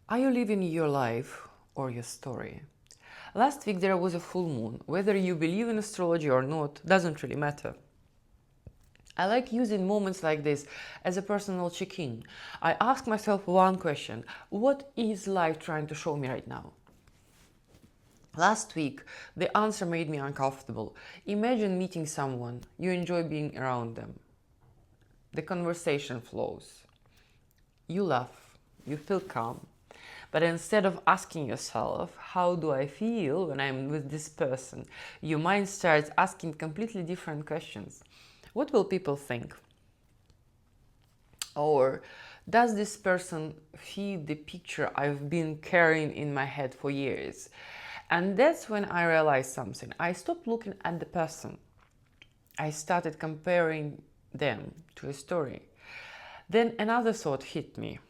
Are you living your life or your story? Last week there was a full moon. Whether you believe in astrology or not doesn't really matter. I like using moments like this as a personal check-in. I ask myself one question: what is life trying to show me right now? Last week, the answer made me uncomfortable. Imagine meeting someone, you enjoy being around them. The conversation flows. You laugh, you feel calm. But instead of asking yourself, how do I feel when I'm with this person? Your mind starts asking completely different questions. What will people think? Or does this person feed the picture I've been carrying in my head for years? And that's when I realized something. I stopped looking at the person. I started comparing them to a story. Then another thought hit me.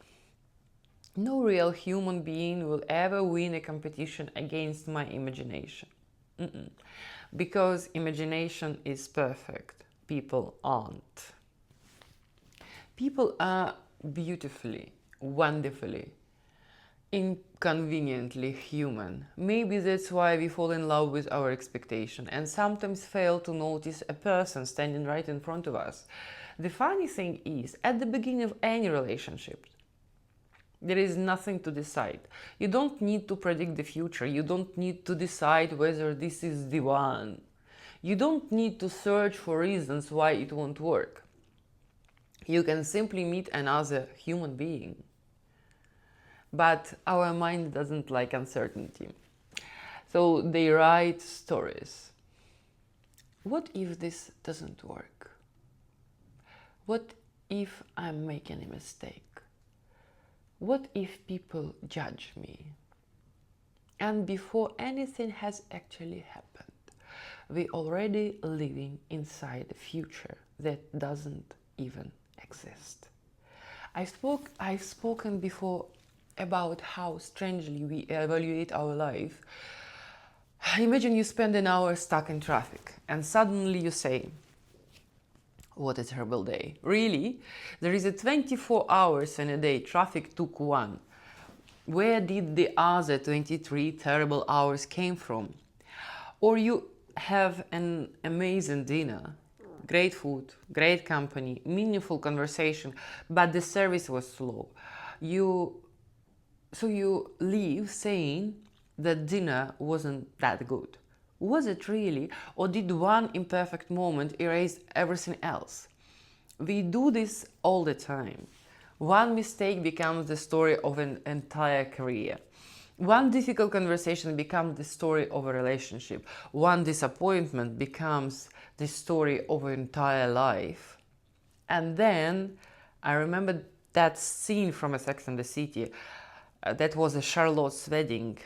No real human being will ever win a competition against my imagination. Mm-mm. Because imagination is perfect. People aren't. People are beautifully, wonderfully, inconveniently human. Maybe that's why we fall in love with our expectation and sometimes fail to notice a person standing right in front of us. The funny thing is, at the beginning of any relationship, there is nothing to decide. You don't need to predict the future. You don't need to decide whether this is the one. You don't need to search for reasons why it won't work. You can simply meet another human being. But our mind doesn't like uncertainty. So they write stories. What if this doesn't work? What if I'm making a mistake? What if people judge me? And before anything has actually happened, we already living inside a future that doesn't even exist. I've spoken before about how strangely we evaluate our life. Imagine you spend an hour stuck in traffic and suddenly you say, what a terrible day. Really? There is a 24 hours in a day, traffic took one. Where did the other 23 terrible hours came from? Or you have an amazing dinner, great food, great company, meaningful conversation, but the service was slow. So you leave saying that dinner wasn't that good. Was it really? Or did one imperfect moment erase everything else? We do this all the time. One mistake becomes the story of an entire career. One difficult conversation becomes the story of a relationship. One disappointment becomes the story of an entire life. And then I remember that scene from A Sex and the City. That was a Charlotte's wedding,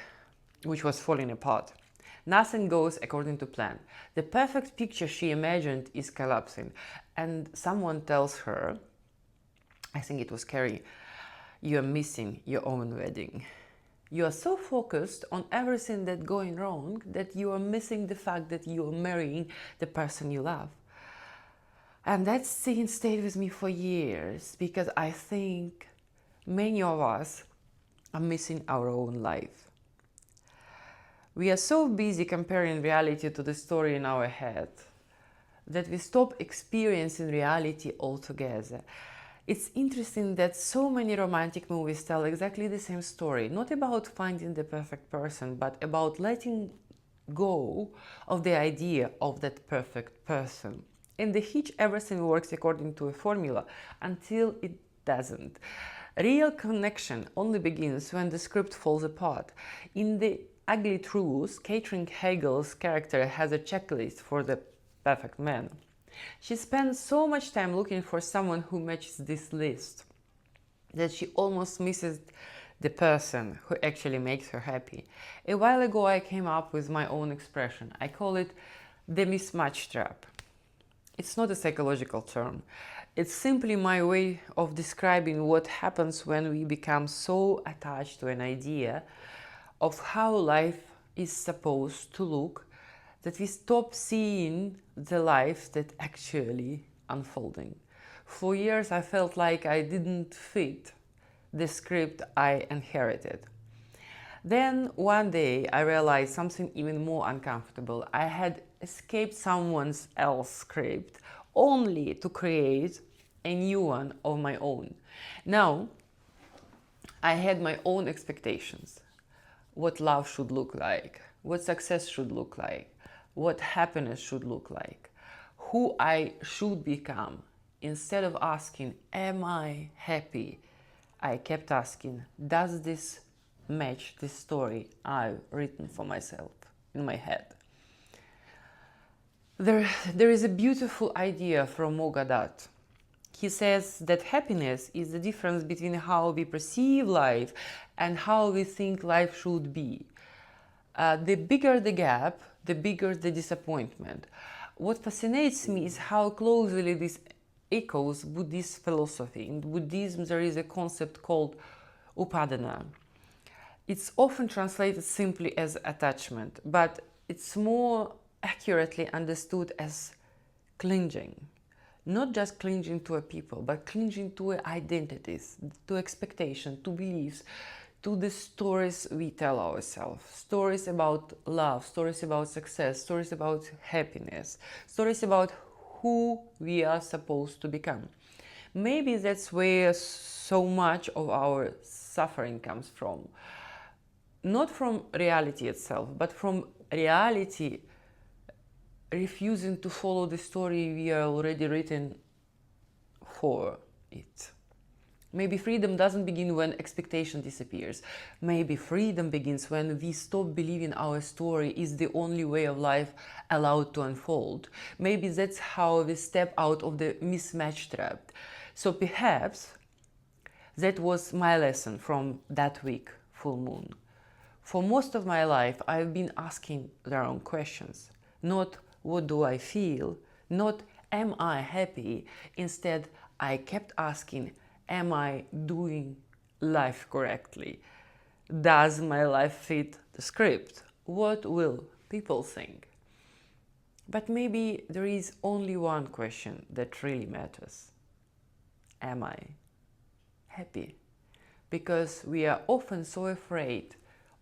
which was falling apart. Nothing goes according to plan. The perfect picture she imagined is collapsing, and someone tells her, I think it was Carrie, you are missing your own wedding. You are so focused on everything that's going wrong that you are missing the fact that you are marrying the person you love. And that scene stayed with me for years because I think many of us are missing our own life. We are so busy comparing reality to the story in our head that we stop experiencing reality altogether. It's interesting that so many romantic movies tell exactly the same story, not about finding the perfect person, but about letting go of the idea of that perfect person. In The Hitch, everything works according to a formula until it doesn't. Real connection only begins when the script falls apart. In The Ugly Truth, Katrin Heigl's character has a checklist for the perfect man. She spends so much time looking for someone who matches this list that she almost misses the person who actually makes her happy. A while ago I came up with my own expression. I call it the Mismatch Trap. It's not a psychological term. It's simply my way of describing what happens when we become so attached to an idea of how life is supposed to look that we stop seeing the life that actually unfolding. For years I felt like I didn't fit the script I inherited. Then one day I realized something even more uncomfortable. I had escaped someone else's script only to create a new one of my own. Now I had my own expectations. What love should look like, what success should look like, what happiness should look like, who I should become. Instead of asking, am I happy? I kept asking, does this match the story I've written for myself in my head? There is a beautiful idea from Mogadat. He says that happiness is the difference between how we perceive life and how we think life should be. The bigger the gap, the bigger the disappointment. What fascinates me is how closely this echoes Buddhist philosophy. In Buddhism, there is a concept called upadana. It's often translated simply as attachment, but it's more accurately understood as clinging. Not just clinging to a people, but clinging to identities, to expectations, to beliefs, to the stories we tell ourselves. Stories about love, stories about success, stories about happiness, stories about who we are supposed to become. Maybe that's where so much of our suffering comes from. Not from reality itself, but from reality refusing to follow the story we are already written for it. Maybe freedom doesn't begin when expectation disappears. Maybe freedom begins when we stop believing our story is the only way of life allowed to unfold. Maybe that's how we step out of the mismatch trap. So perhaps that was my lesson from that week, full moon. For most of my life, I've been asking the wrong questions. Not what do I feel, not am I happy. Instead, I kept asking, am I doing life correctly? Does my life fit the script? What will people think? But maybe there is only one question that really matters. Am I happy? Because we are often so afraid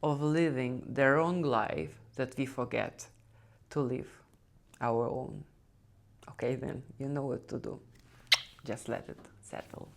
of living the wrong life that we forget to live our own. Okay, then you know what to do. Just let it settle.